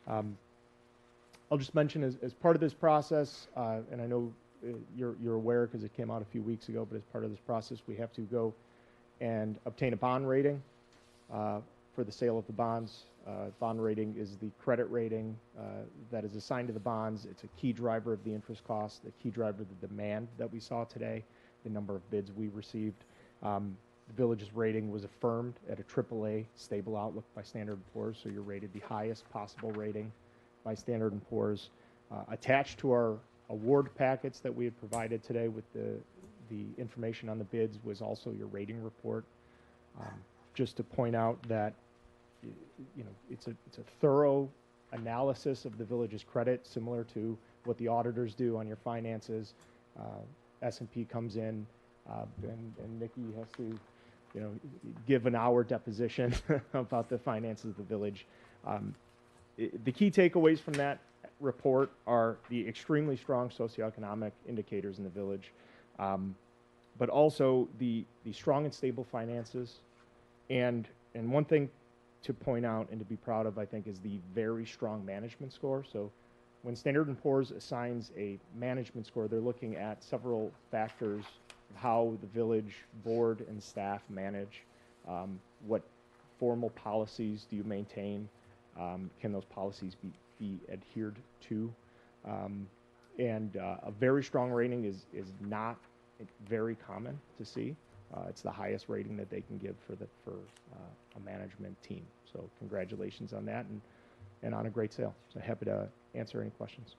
I'll just mention as part of this process, and I know you're aware because it came out a few weeks ago, but as part of this process, we have to go and obtain a bond rating for the sale of the bonds. Bond rating is the credit rating that is assigned to the bonds. It's a key driver of the interest cost, the key driver of the demand that we saw today, the number of bids we received. The village's rating was affirmed at a AAA stable outlook by Standard & Poor's, so you're rated the highest possible rating by Standard & Poor's. Attached to our award packets that we had provided today with the information on the bids was also your rating report. Just to point out that it's a thorough analysis of the village's credit, similar to what the auditors do on your finances. S&P comes in, and Nikki has to give an hour deposition about the finances of the village. The key takeaways from that report are the extremely strong socioeconomic indicators in the village, but also the strong and stable finances. And one thing to point out and to be proud of, I think, is the very strong management score. So when Standard & Poor's assigns a management score, they're looking at several factors of how the village board and staff manage. What formal policies do you maintain? Can those policies be adhered to? And a very strong rating is not very common to see. It's the highest rating that they can give for a management team. So congratulations on that, and on a great sale. So happy to answer any questions.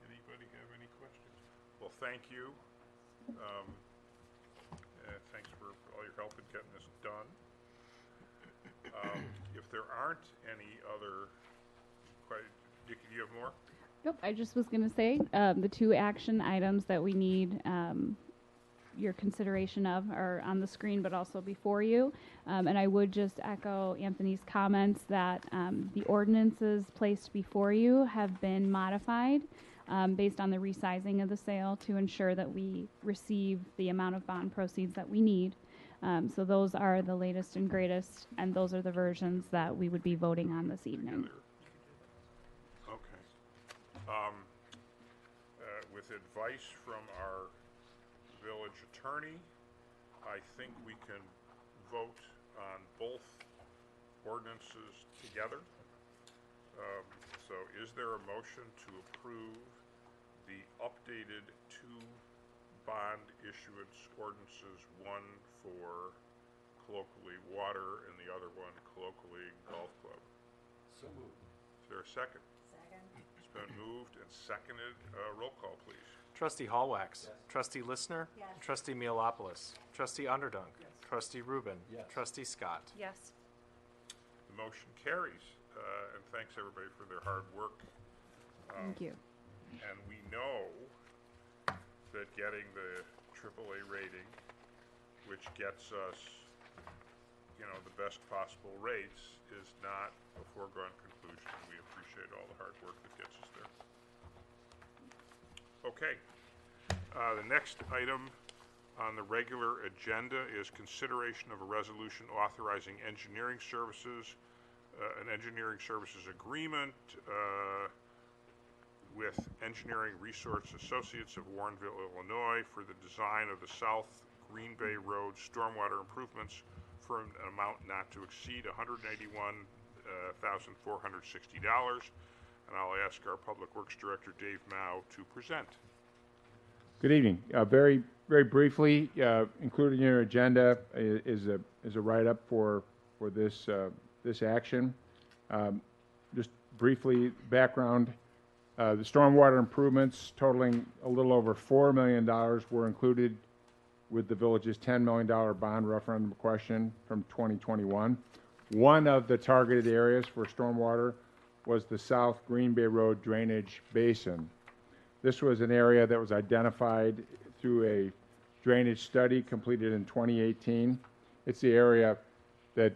Anybody have any questions? Well, thank you. Thanks for all your help in getting this done. If there aren't any other questions, do you have more? Nope, I just was going to say the two action items that we need your consideration of are on the screen, but also before you. And I would just echo Anthony's comments that the ordinances placed before you have been modified based on the resizing of the sale to ensure that we receive the amount of bond proceeds that we need. So those are the latest and greatest, and those are the versions that we would be voting on this evening. With advice from our village attorney, I think we can vote on both ordinances together. So is there a motion to approve the updated two bond issuance ordinances, one for colloquially water and the other one colloquially golf club? So moved. Is there a second? Second. It's been moved and seconded. Roll call, please. Trustee Hallwax. Yes. Trustee Listner. Yes. Trustee Mealopoulos. Trustee Underdunk. Yes. Trustee Rubin. Yes. Trustee Scott. Yes. The motion carries, and thanks everybody for their hard work. Thank you. And we know that getting the AAA rating, which gets us, the best possible rates, is not a foregone conclusion. And we appreciate all the hard work that gets us there. Okay. The next item on the regular agenda is consideration of a resolution authorizing engineering services, an engineering services agreement with Engineering Resource Associates of Warrenville, Illinois, for the design of the South Green Bay Road stormwater improvements for an amount not to exceed $181,460. And I'll ask our Public Works Director, Dave Mao, to present. Good evening. Very briefly, included in your agenda is a write-up for this action. Just briefly, background: the stormwater improvements totaling a little over $4 million were included with the village's $10 million bond referendum question from 2021. One of the targeted areas for stormwater was the South Green Bay Road drainage basin. This was an area that was identified through a drainage study completed in 2018. It's the area that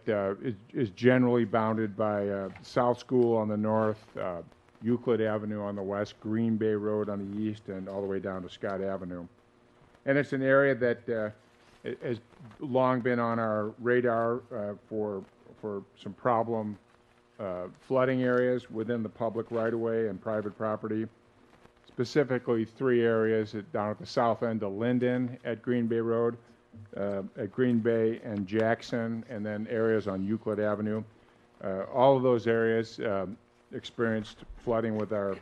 is generally bounded by South School on the north, Euclid Avenue on the west, Green Bay Road on the east, and all the way down to Scott Avenue. And it's an area that has long been on our radar for some problem flooding areas within the public right-of-way and private property. Specifically, three areas down at the south end of Linden at Green Bay Road, at Green Bay and Jackson, and then areas on Euclid Avenue. All of those areas experienced flooding with our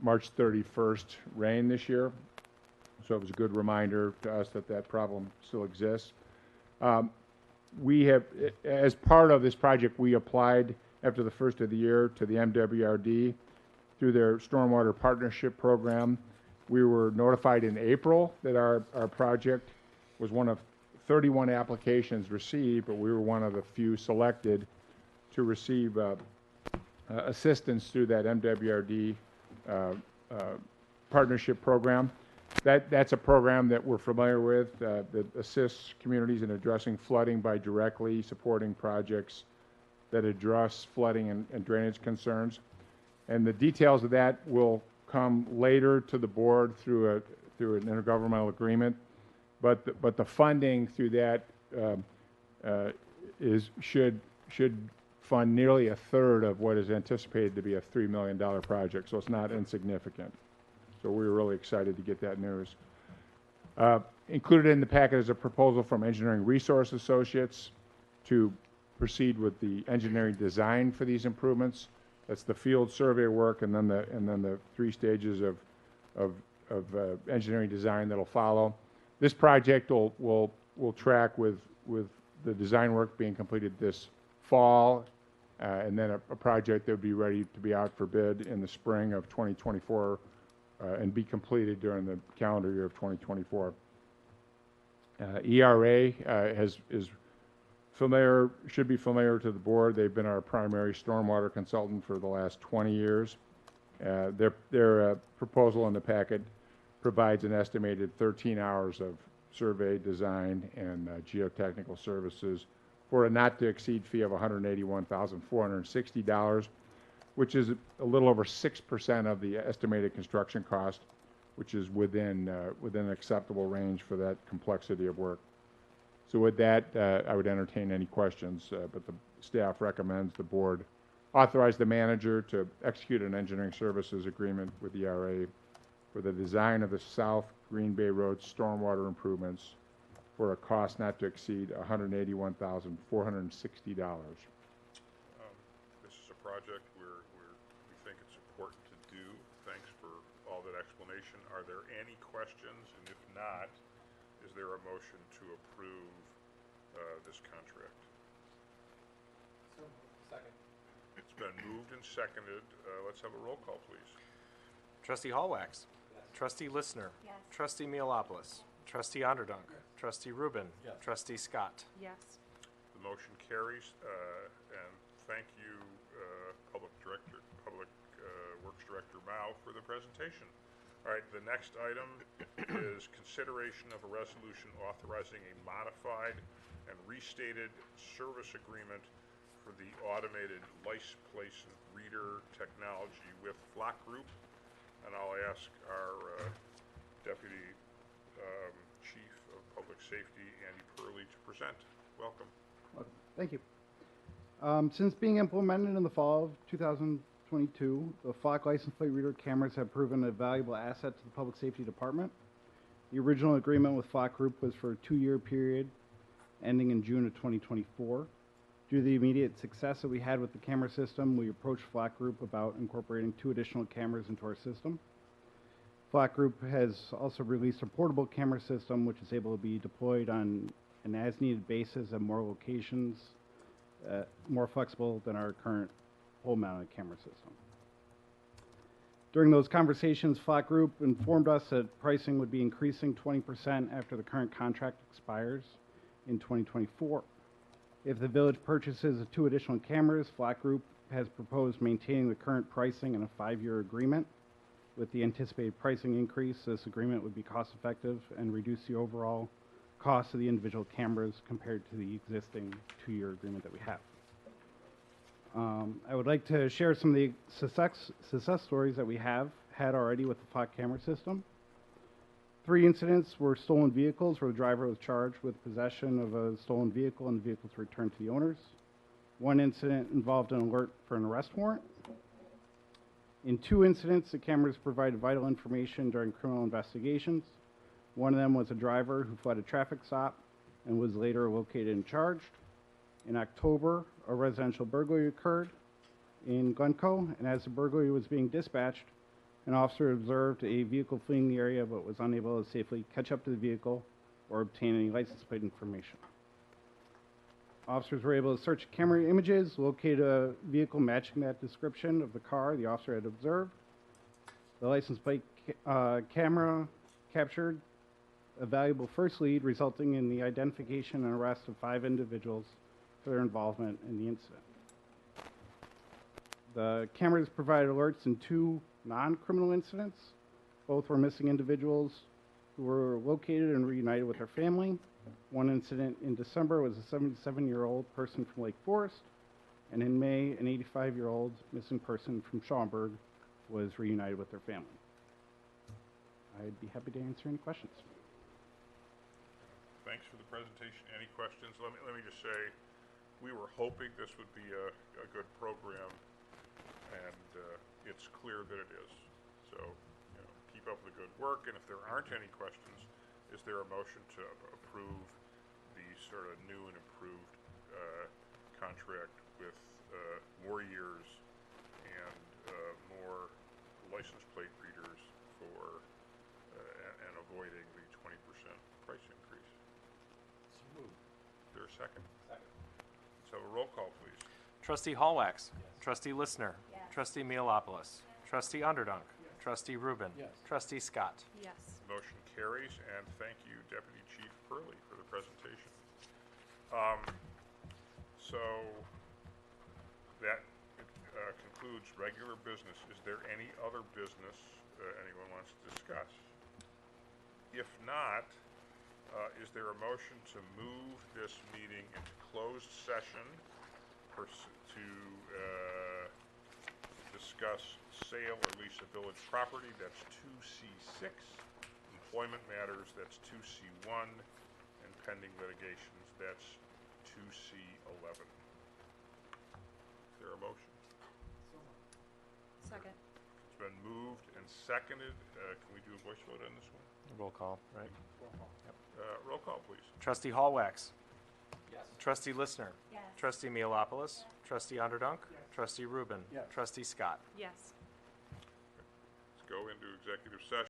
March 31st rain this year. So it was a good reminder to us that problem still exists. We have, as part of this project, we applied after the first of the year to the MWRD through their Stormwater Partnership Program. We were notified in April that our project was one of 31 applications received, but we were one of the few selected to receive assistance through that MWRD partnership program. That's a program that we're familiar with that assists communities in addressing flooding by directly supporting projects that address flooding and drainage concerns. And the details of that will come later to the board through an intergovernmental agreement. But the funding through that should fund nearly a third of what is anticipated to be a $3 million project, so it's not insignificant. So we were really excited to get that news. Included in the packet is a proposal from Engineering Resource Associates to proceed with the engineering design for these improvements. That's the field survey work, and then the 3 stages of engineering design that'll follow. This project will track with the design work being completed this fall, and then a project that would be ready to be out for bid in the spring of 2024, and be completed during the calendar year of 2024. ERA is familiar, should be familiar to the board. They've been our primary stormwater consultant for the last 20 years. Their proposal in the packet provides an estimated 13 hours of survey, design, and geotechnical services for a not-to-exceed fee of $181,460, which is a little over 6% of the estimated construction cost, which is within an acceptable range for that complexity of work. So with that, I would entertain any questions, but the staff recommends the board authorize the manager to execute an engineering services agreement with ERA for the design of the South Green Bay Road stormwater improvements for a cost not to exceed $181,460. This is a project where we think it's important to do. Thanks for all that explanation. Are there any questions? And if not, is there a motion to approve this contract? Second. It's been moved and seconded. Let's have a roll call, please. Trustee Hallwax. Yes. Trustee Listner. Yes. Trustee Mealopoulos. Trustee Onderdunk. Trustee Rubin. Yes. Trustee Scott. Yes. The motion carries, and thank you, Public Works Director Mao, for the presentation. All right, the next item is consideration of a resolution authorizing a modified and restated service agreement for the automated license plate reader technology with Flock Group. And I'll ask our Deputy Chief of Public Safety, Andy Purley, to present. Welcome. Thank you. Since being implemented in the fall of 2022, the Flock license plate reader cameras have proven a valuable asset to the Public Safety Department. The original agreement with Flock Group was for a 2-year period ending in June of 2024. Due to the immediate success that we had with the camera system, we approached Flock Group about incorporating 2 additional cameras into our system. Flock Group has also released a portable camera system which is able to be deployed on an as-needed basis at more locations, more flexible than our current pole-mounted camera system. During those conversations, Flock Group informed us that pricing would be increasing 20% after the current contract expires in 2024. If the village purchases 2 additional cameras, Flock Group has proposed maintaining the current pricing in a 5-year agreement. With the anticipated pricing increase, this agreement would be cost-effective and reduce the overall cost of the individual cameras compared to the existing 2-year agreement that we have. I would like to share some of the success stories that we have had already with the Flock camera system. 3 incidents were stolen vehicles where the driver was charged with possession of a stolen vehicle and the vehicle was returned to the owners. 1 incident involved an alert for an arrest warrant. In 2 incidents, the cameras provided vital information during criminal investigations. One of them was a driver who fled a traffic stop and was later located and charged. In October, a residential burglary occurred in Glencoe, and as the burglary was being dispatched, an officer observed a vehicle fleeing the area but was unable to safely catch up to the vehicle or obtain any license plate information. Officers were able to search camera images, locate a vehicle matching that description of the car the officer had observed. The license plate camera captured a valuable first lead, resulting in the identification and arrest of 5 individuals for their involvement in the incident. The cameras provided alerts in 2 non-criminal incidents. Both were missing individuals who were located and reunited with their family. One incident in December was a 77-year-old person from Lake Forest, and in May, an 85-year-old missing person from Schaumburg was reunited with their family. I'd be happy to answer any questions. Thanks for the presentation. Any questions? Let me just say, we were hoping this would be a good program, and it's clear that it is. So, keep up the good work, and if there aren't any questions, is there a motion to approve the sort of new and improved contract with more years and more license plate readers for and avoiding the 20% price increase? So moved. Is there a second? Second. Let's have a roll call, please. Trustee Hallwax. Trustee Listner. Trustee Mealopoulos. Trustee Underdunk. Trustee Rubin. Yes. Trustee Scott. Yes. Motion carries, and thank you, Deputy Chief Purley, for the presentation. So that concludes regular business. Is there any other business anyone wants to discuss? If not, is there a motion to move this meeting into closed session to discuss sale or lease of village property? That's 2C6. Employment matters, that's 2C1. And pending litigations, that's 2C11. Is there a motion? Second. It's been moved and seconded. Can we do a voice vote on this one? Roll call, right? Roll call, please. Trustee Hallwax. Yes. Trustee Listner. Yes. Trustee Mealopoulos. Trustee Underdunk. Trustee Rubin. Yes. Trustee Scott. Yes. Let's go into executive session.